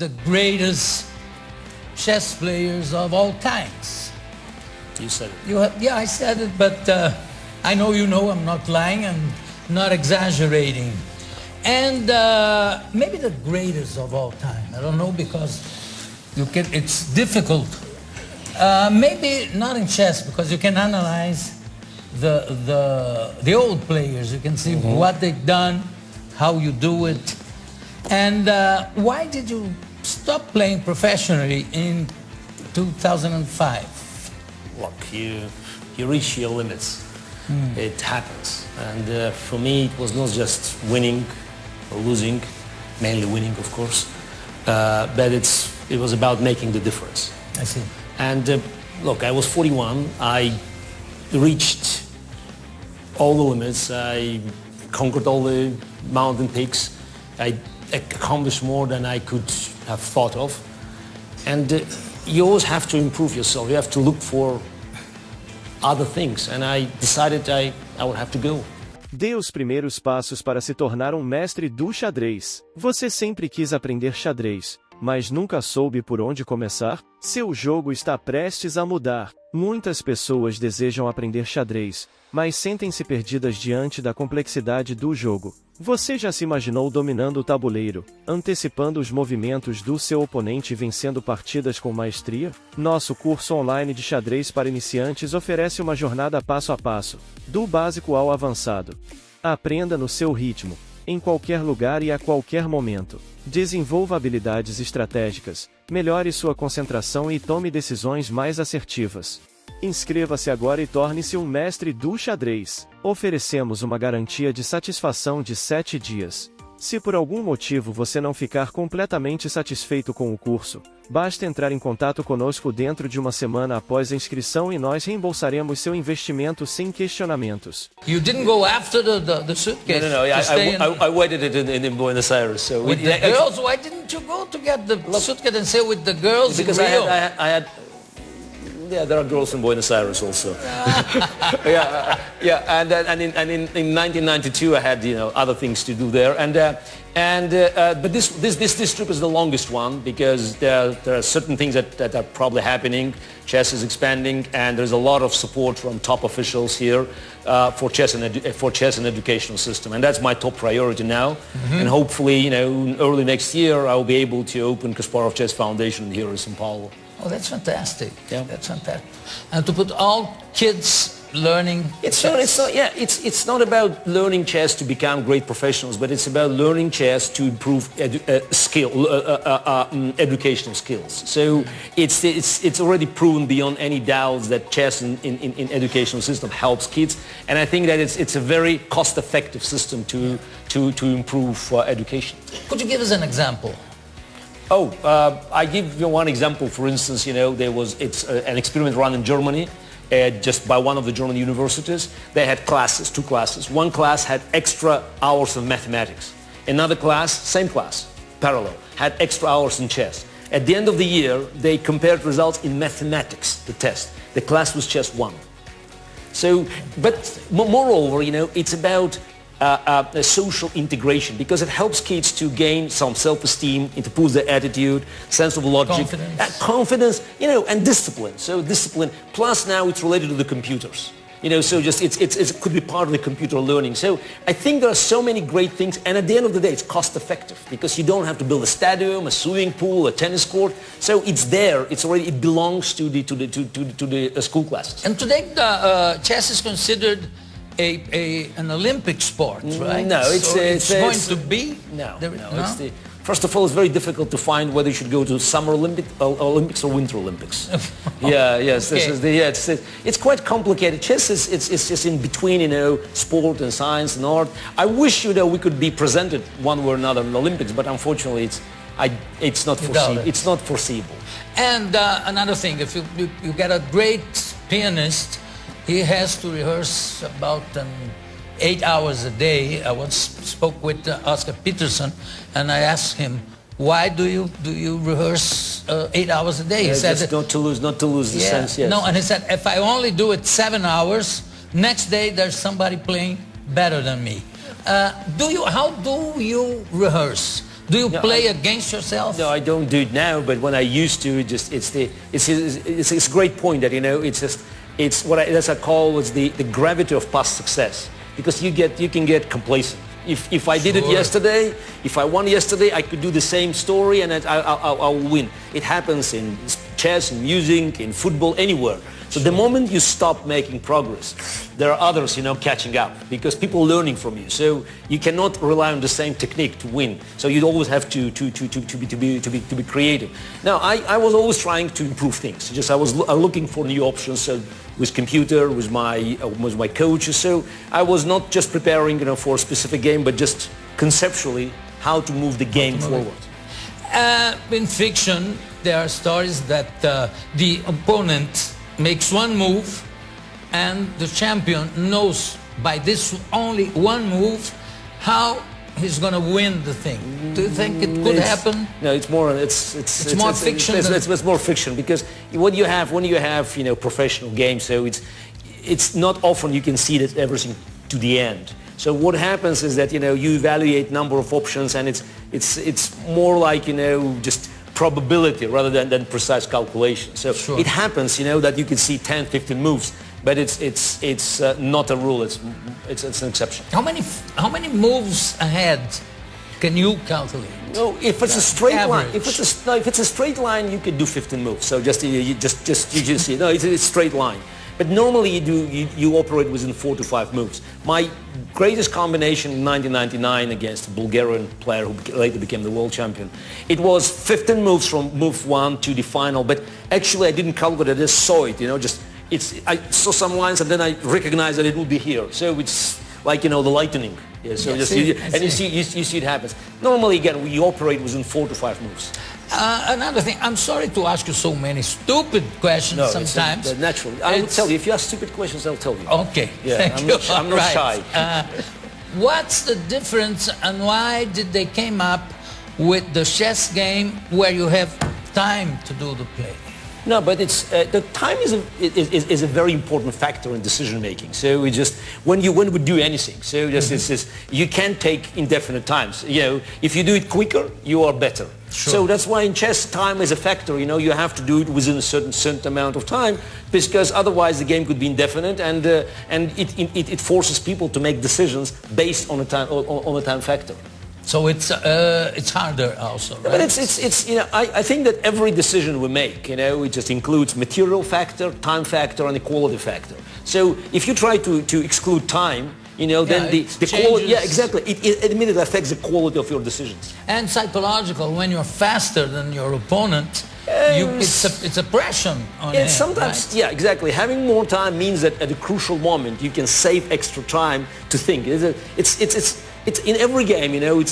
the greatest chess players of all times. You said it. Yeah, I said it, but I know you know I'm not lying, I'm not exaggerating. And maybe the greatest of all time. I don't know, because it's difficult. Maybe not in chess, because you can analyze the old players. You can see what they've done, how you do it. And why did you stop playing professionally in 2005? Look, you reach your limits. It happens. And for me, it was not just winning or losing, mainly winning, of course, but it was about making the difference. I see. And look, I was 41. I reached all the limits. I conquered all the mountain peaks. I accomplished more than I could have thought of. And you always have to improve yourself. You have to look for other things. And I decided I would have to go. Dê os primeiros passos para se tornar um mestre do xadrez. Você sempre quis aprender xadrez, mas nunca soube por onde começar? Seu jogo está prestes a mudar. Muitas pessoas desejam aprender xadrez, mas sentem-se perdidas diante da complexidade do jogo. Você já se imaginou dominando o tabuleiro, antecipando os movimentos do seu oponente e vencendo partidas com maestria? Nosso curso online de xadrez para iniciantes oferece uma jornada passo a passo, do básico ao avançado. Aprenda no seu ritmo, em qualquer lugar e a qualquer momento. Desenvolva habilidades estratégicas, melhore sua concentração e tome decisões mais assertivas. Inscreva-se agora e torne-se um mestre do xadrez. Oferecemos uma garantia de satisfação de 7 dias. Se por algum motivo você não ficar completamente satisfeito com o curso, basta entrar em contato conosco dentro de uma semana após a inscrição e nós reembolsaremos seu investimento sem questionamentos. You didn't go after the suitcase? No. I waited in Buenos Aires. So with the girls, why didn't you go to get the suitcase and stay with the girls? Because in Rio? I had. Yeah, there are girls in Buenos Aires also. And in 1992 I had other things to do there, but this trip is the longest one because there are certain things that are probably happening. Chess is expanding, and there's a lot of support from top officials here for chess and educational system, and that's my top priority now. And hopefully, early next year I will be able to open Kasparov Chess Foundation here in São Paulo. Oh, that's fantastic. Yeah. That's fantastic. And to put all kids learning it's not about learning chess to become great professionals, but it's about learning chess to improve educational skills. So it's already proven beyond any doubts that chess in educational system helps kids, and I think that it's a very cost-effective system to improve education. Could you give us an example? I give you one example. For instance, it's an experiment run in Germany, just by one of the German universities. They had two classes. One class had extra hours of mathematics. Another class, same class, parallel, had extra hours in chess. At the end of the year, they compared results in mathematics, the test. The class was chess 1. So, but moreover, it's about a social integration, because it helps kids to gain some self-esteem, it improves their attitude, sense of logic, confidence, and discipline. So discipline, plus now it's related to the computers. So just it could be part of the computer learning. So I think there are so many great things, and at the end of the day, it's cost-effective because you don't have to build a stadium, a swimming pool, a tennis court. So it's there. It belongs to the school classes. And today, chess is considered an Olympic sport, right? No, it's going to be? No. First of all, it's very difficult to find whether you should go to Summer Olympics or Winter Olympics. It's quite complicated. Chess is just in between, sport and science and art. I wish, we could be presented one way or another in the Olympics, but unfortunately, it's not foreseeable. It's not foreseeable. And another thing, if you get a great pianist, he has to rehearse about 8 hours a day. I once spoke with Oscar Peterson, and I asked him, why do you rehearse 8 hours a day? He said just not to lose the sense. Yes. No, and he said, if I only do it 7 hours, next day there's somebody playing better than me. How do you rehearse? Do you No, play against yourself? No, I don't do it now, but when I used to, it's a great point that, you know, it's what I call was the gravity of past success, because you can get complacent. If I did it yesterday, if I won yesterday, I could do the same story and I'll win. It happens in chess, in music, in football, anywhere. So the moment you stop making progress, there are others, you know, catching up, because people are learning from you. So you cannot rely on the same technique to win. So you always have to be creative. Now, I was always trying to improve things. Just I was looking for new options. So with computer, with my coaches. So I was not just preparing, you know, for a specific game, but just conceptually how to move the game forward. In fiction, there are stories that the opponent makes one move and the champion knows by this only one move how he's going to win the thing. Do you think it could happen? No, it's more fiction. It's more fiction, because when you have you know, professional games, so it's not often you can see that everything to the end. So what happens is that, you know, you evaluate number of options, and it's more like, you know, just probability rather than precise calculation. So it happens, you know, that you can see 10, 15 moves, but it's not a rule. It's an exception. How many moves ahead can you calculate? No, if it's a straight line, Average. if it's a straight line, you could do 15 moves. So you just see, no, it's a straight line. But normally you operate within 4 to 5 moves. My greatest combination in 1999 against a Bulgarian player who later became the world champion, it was 15 moves from move 1 to the final. But actually I didn't calculate it, I just saw it, you know, I saw some lines and then I recognized that it would be here. So it's like, you know, the lightning. Yeah, so you see it happens. Normally, again, we operate within 4 to 5 moves. Another thing, I'm sorry to ask you so many stupid questions sometimes. It's natural. I will tell you. If you ask stupid questions, I'll tell you. Okay, yeah, thank you. I'm not shy. What's the difference, and why did they came up with the chess game where you have time to do the play? No, but it's the time is a very important factor in decision making. So we just when we do anything, so just you can't take indefinite times. You know, if you do it quicker, you are better. Sure. So that's why in chess time is a factor. You know, you have to do it within a certain amount of time, because otherwise the game could be indefinite, and it forces people to make decisions based on a time factor. So it's harder also, right? But it's you know, I think that every decision we make, you know, it just includes material factor, time factor, and equality factor. So if you try to exclude time, you know, then the quality, yeah, exactly, it immediately affects the quality of your decisions. And psychological, when you're faster than your opponent, it's a pressure on him, sometimes, right? yeah, exactly. Having more time means that at a crucial moment you can save extra time to think. It's in every game, you know,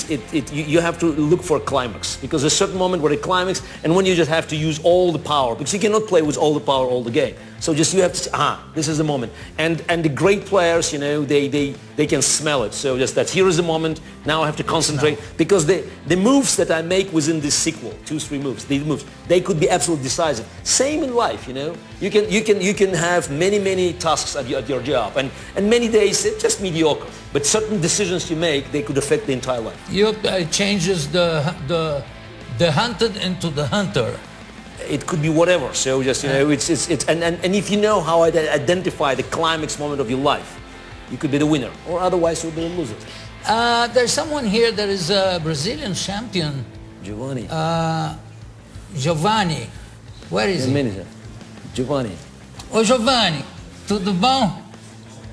you have to look for a climax, because there's a certain moment where a climax, and when you just have to use all the power, because you cannot play with all the power all the game. So just you have to say, this is the moment. And the great players, you know, they can smell it. So just that here is the moment. Now I have to concentrate, because the moves that I make within this sequel, 2-3 moves, these moves, they could be absolutely decisive. Same in life, you know. You can have many tasks at your job, and many days it's just mediocre. But certain decisions you make, they could affect the entire life. It changes the hunted into the hunter. It could be whatever. So just, you know, and if you know how to identify the climax moment of your life, you could be the winner, or otherwise you'll be the loser. There's someone here that is a Brazilian champion. Giovanni. Giovanni. Where is he? Giovanni. Oi, Giovanni. Tudo bom?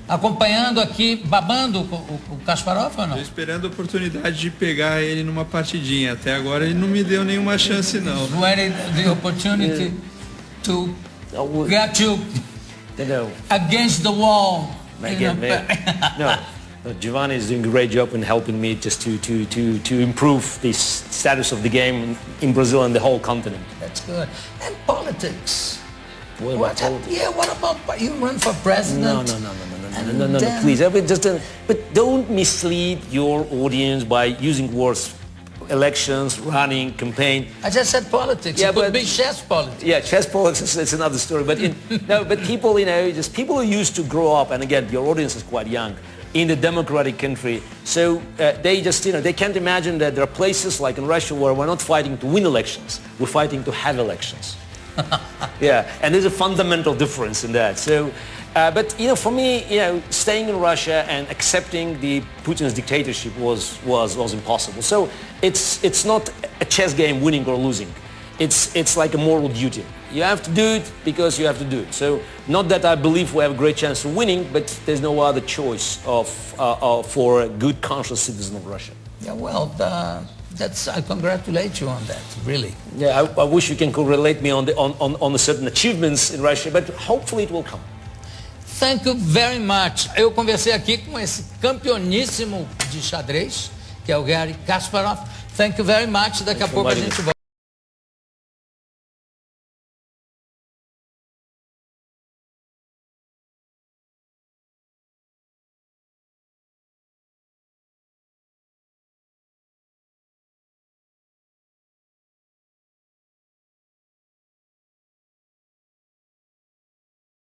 Acompanhando aqui, babando o Kasparov ou não? Estou esperando a oportunidade de pegar ele numa partidinha. Até agora ele não me deu nenhuma chance, não. Waiting the opportunity to get you against the wall. No, Giovanni is doing a great job in helping me just to improve the status of the game in Brazil and the whole continent. That's good. And politics. What about you run for president? No, please. But don't mislead your audience by using words, elections, running, campaign. I just said politics. Yeah, it could be chess politics. Yeah, chess politics, it's another story. But but people, you know, just people who used to grow up, and again, your audience is quite young. in the democratic country. So they just, they can't imagine that there are places like in Russia where we're not fighting to win elections, we're fighting to have elections. Yeah, and there's a fundamental difference in that. So, but for me, staying in Russia and accepting the Putin's dictatorship was impossible. So it's not a chess game, winning or losing. It's like a moral duty. You have to do it because you have to do it. So not that I believe we have a great chance of winning, but there's no other choice for a good, conscious citizen of Russia. Yeah, well, I congratulate you on that, really. Yeah, I wish you can correlate me on the certain achievements in Russia, but hopefully it will come. Thank you very much. Eu conversei aqui com esse campeoníssimo de xadrez, que é o Garry Kasparov. Thank you very much. Daqui a pouco a gente volta.